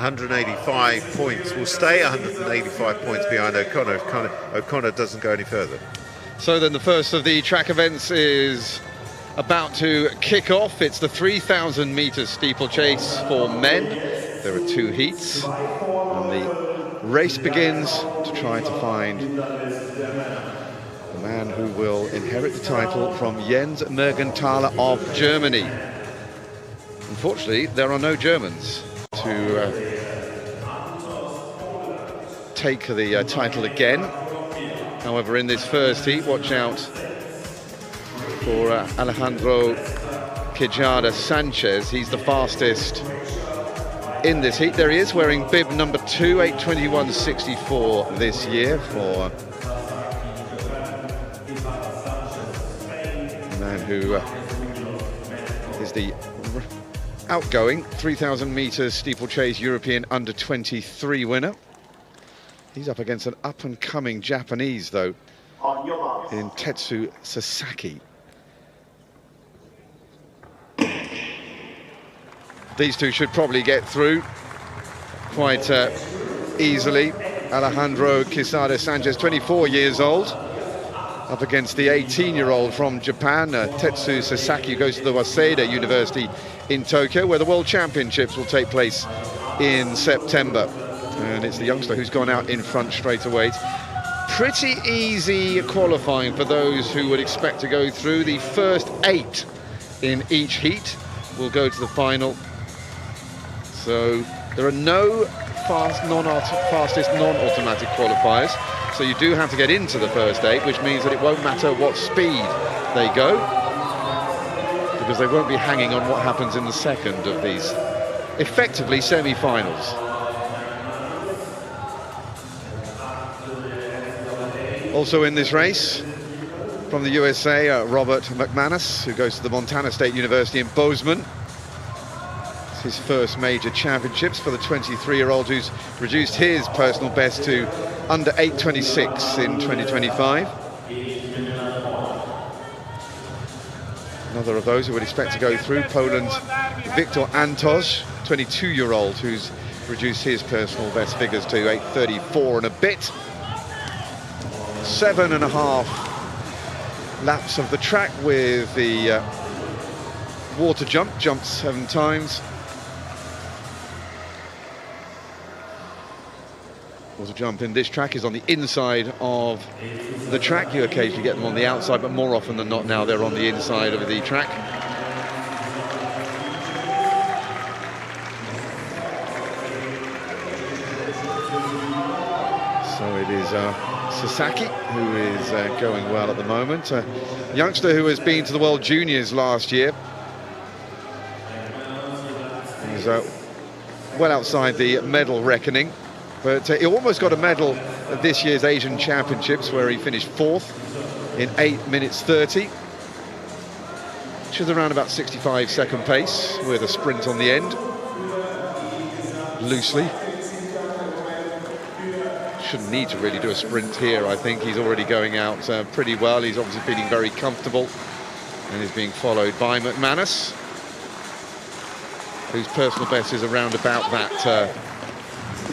185 points, will stay 185 points behind O'Connor if O'Connor doesn't go any further. So then the first of the track events is about to kick off. It's the 3,000 metre steeplechase for men. There are 2 heats, and the race begins to try to find the man who will inherit the title from Jens Mergenthaler of Germany. Unfortunately, there are no Germans to take the title again. However, in this first heat, watch out for Alejandro Quijada Sanchez. He's the fastest in this heat. There he is, wearing bib number 2, 8:21.64 this year for a man who is the outgoing 3,000 metres steeplechase European under-23 winner. He's up against an up-and-coming Japanese, though, in Tetsu Sasaki. These two should probably get through quite easily. Alejandro Quijada Sanchez, 24 years old, up against the 18-year-old from Japan, Tetsu Sasaki, who goes to the Waseda University in Tokyo, where the World Championships will take place in September. And it's the youngster who's gone out in front straight away. Pretty easy qualifying for those who would expect to go through. The first 8 in each heat will go to the final. So there are no fastest non-automatic qualifiers. So you do have to get into the first 8, which means that it won't matter what speed they go, because they won't be hanging on what happens in the second of these effectively semi-finals. Also in this race, from the USA, Robert McManus, who goes to the Montana State University in Bozeman. It's his first major championships for the 23-year-old who's reduced his personal best to under 8:26 in 2025. Another of those who would expect to go through, Poland's Viktor Antos, 22-year-old, who's reduced his personal best figures to 8:34 and a bit. 7.5 laps of the track with the water jump, jumped 7 times. Water jump in this track is on the inside of the track. You occasionally get them on the outside, but more often than not now they're on the inside of the track. So it is Sasaki, who is going well at the moment. A youngster who has been to the World Juniors last year. He's well outside the medal reckoning, but he almost got a medal at this year's Asian Championships, where he finished 4th in 8 minutes 30, which is around about 65-second pace with a sprint on the end, loosely. Shouldn't need to really do a sprint here. I think he's already going out pretty well. He's obviously feeling very comfortable, and is being followed by McManus, whose personal best is around about that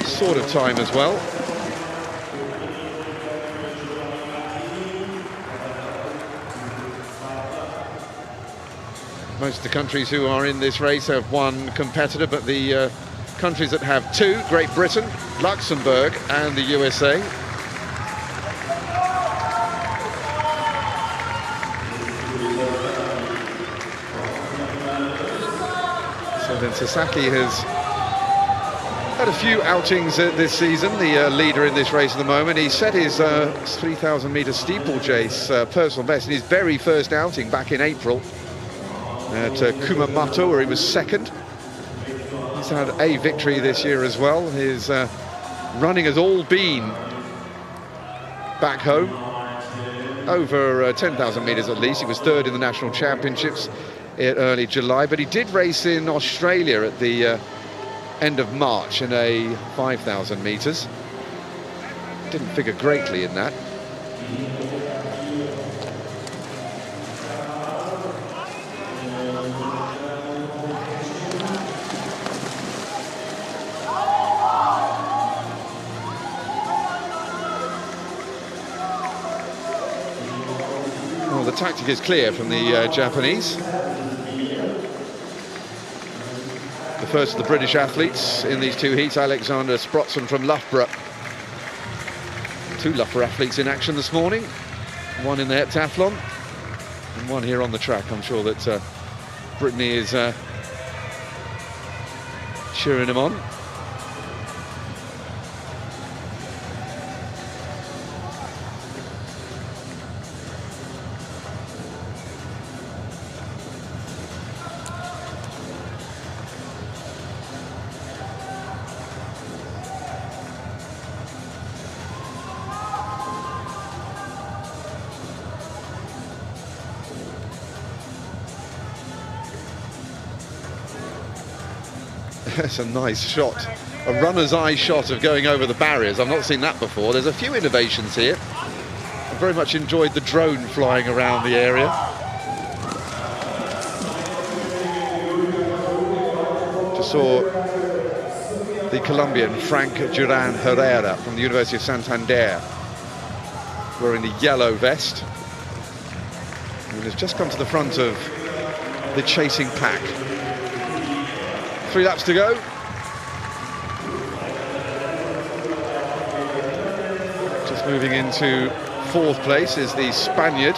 sort of time as well. Most of the countries who are in this race have one competitor, but the countries that have 2, Great Britain, Luxembourg and the USA. So then Sasaki has had a few outings this season, the leader in this race at the moment. He set his 3,000 metre steeplechase personal best in his very first outing back in April at Kumamoto, where he was 2nd. He's had a victory this year as well. His running has all been back home, over 10,000 metres at least. He was 3rd in the National Championships in early July, but he did race in Australia at the end of March in a 5,000 metres. Didn't figure greatly in that. tactic is clear from the Japanese. The first of the British athletes in these two heats, Alexander Sprotson from Loughborough. Two Loughborough athletes in action this morning. One in the heptathlon and one here on the track. I'm sure that Brittany is cheering him on. That's a nice shot, a runner's eye shot of going over the barriers. I've not seen that before. There's a few innovations here. I very much enjoyed the drone flying around the area. Just saw the Colombian Frank Duran Herrera from the University of Santander wearing the yellow vest. And has just come to the front of the chasing pack. 3 laps to go. Just moving into 4th place is the Spaniard.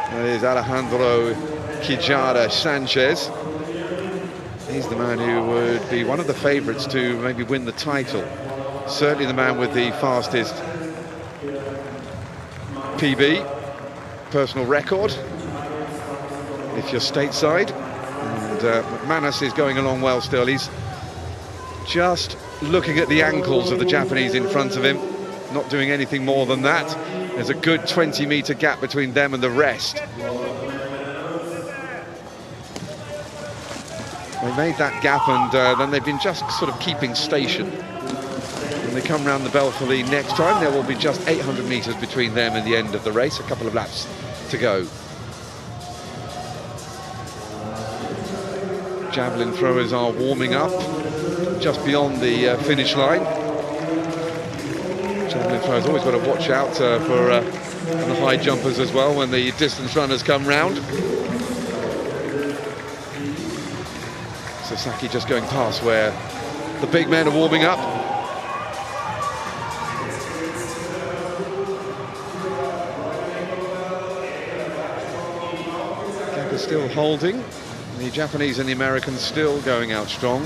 That is Alejandro Quijada Sanchez. He's the man who would be one of the favourites to maybe win the title. Certainly the man with the fastest PB, personal record, if you're stateside. And McManus is going along well still. He's just looking at the ankles of the Japanese in front of him, not doing anything more than that. There's a good 20-metre gap between them and the rest. They made that gap, and then they've been just sort of keeping station. When they come round the bell for the next time, there will be just 800 metres between them and the end of the race. A couple of laps to go. Javelin throwers are warming up just beyond the finish line. Javelin throwers always got to watch out for the high jumpers as well when the distance runners come round. Sasaki just going past where the big men are warming up. Gap is still holding. The Japanese and the Americans still going out strong.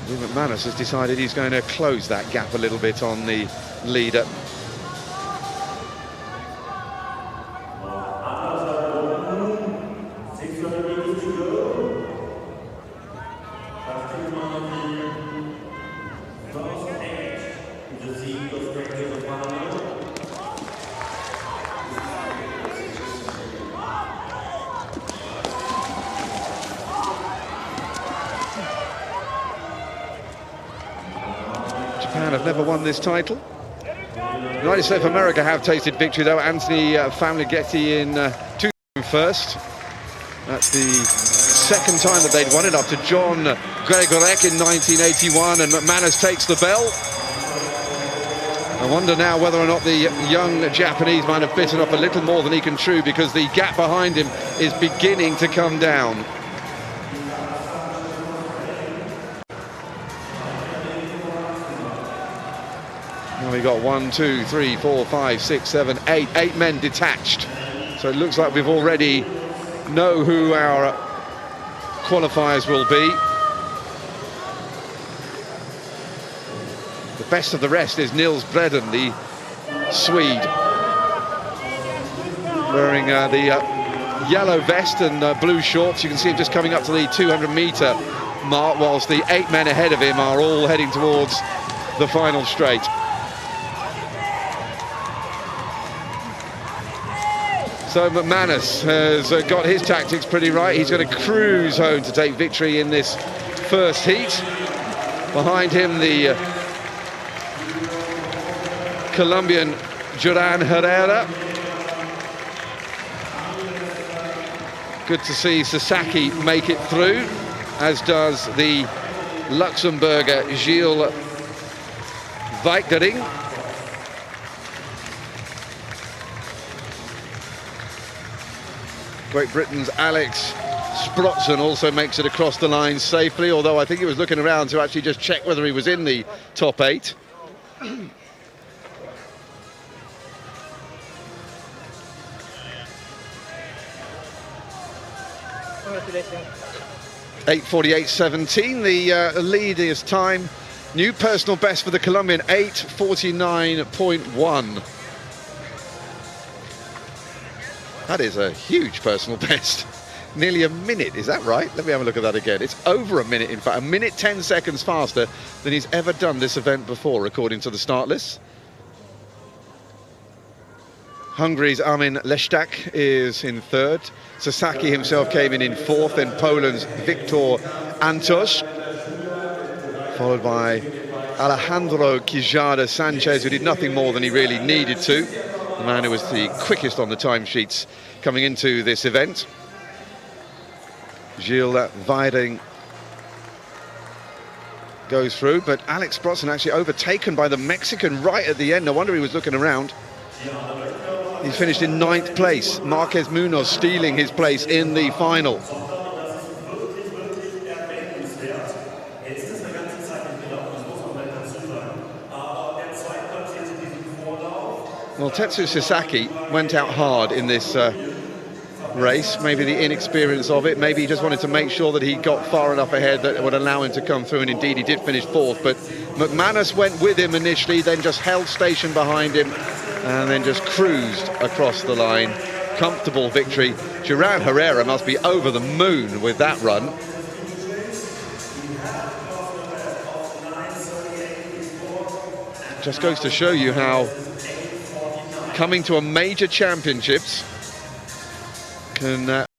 McManus has decided he's going to close that gap a little bit on the leader. Japan have never won this title. The United States of America have tasted victory though. Anthony Famlighetti in 2001. That's the second time that they'd won it, after John Gregorek in 1981, and McManus takes the bell. I wonder now whether or not the young Japanese might have bitten off a little more than he can chew, because the gap behind him is beginning to come down. Now we got 1, 2, 3, 4, 5, 6, 7, 8 men detached. So it looks like we've already know who our qualifiers will be. The best of the rest is Nils Bredden, the Swede, wearing the yellow vest and blue shorts. You can see him just coming up to the 200-metre mark, whilst the 8 men ahead of him are all heading towards the final straight. So McManus has got his tactics pretty right. He's going to cruise home to take victory in this first heat. Behind him, the Colombian Duran Herrera. Good to see Sasaki make it through, as does the Luxembourger Gilles Weitering. Great Britain's Alex Sprottson also makes it across the line safely, although I think he was looking around to actually just check whether he was in the top 8. 8:48.17, the lead is time. New personal best for the Colombian, 8:49.1. That is a huge personal best. Nearly a minute, is that right? Let me have a look at that again. It's over a minute, in fact, a minute 10 seconds faster than he's ever done this event before, according to the start list. Hungary's Armin Leszczak is in 3rd. Sasaki himself came in 4th, then Poland's Viktor Antos, followed by Alejandro Quijada Sanchez, who did nothing more than he really needed to. The man who was the quickest on the timesheets coming into this event. Gilles Weidering goes through, but Alex Sprottson actually overtaken by the Mexican right at the end. No wonder he was looking around. He's finished in 9th place. Marquez Munoz stealing his place in the final. Well, Tetsu Sasaki went out hard in this race. Maybe the inexperience of it. Maybe he just wanted to make sure that he got far enough ahead that it would allow him to come through, and indeed he did finish 4th. But McManus went with him initially, then just held station behind him, and then just cruised across the line. Comfortable victory. Duran Herrera must be over the moon with that run. Just goes to show you how coming to a major championships can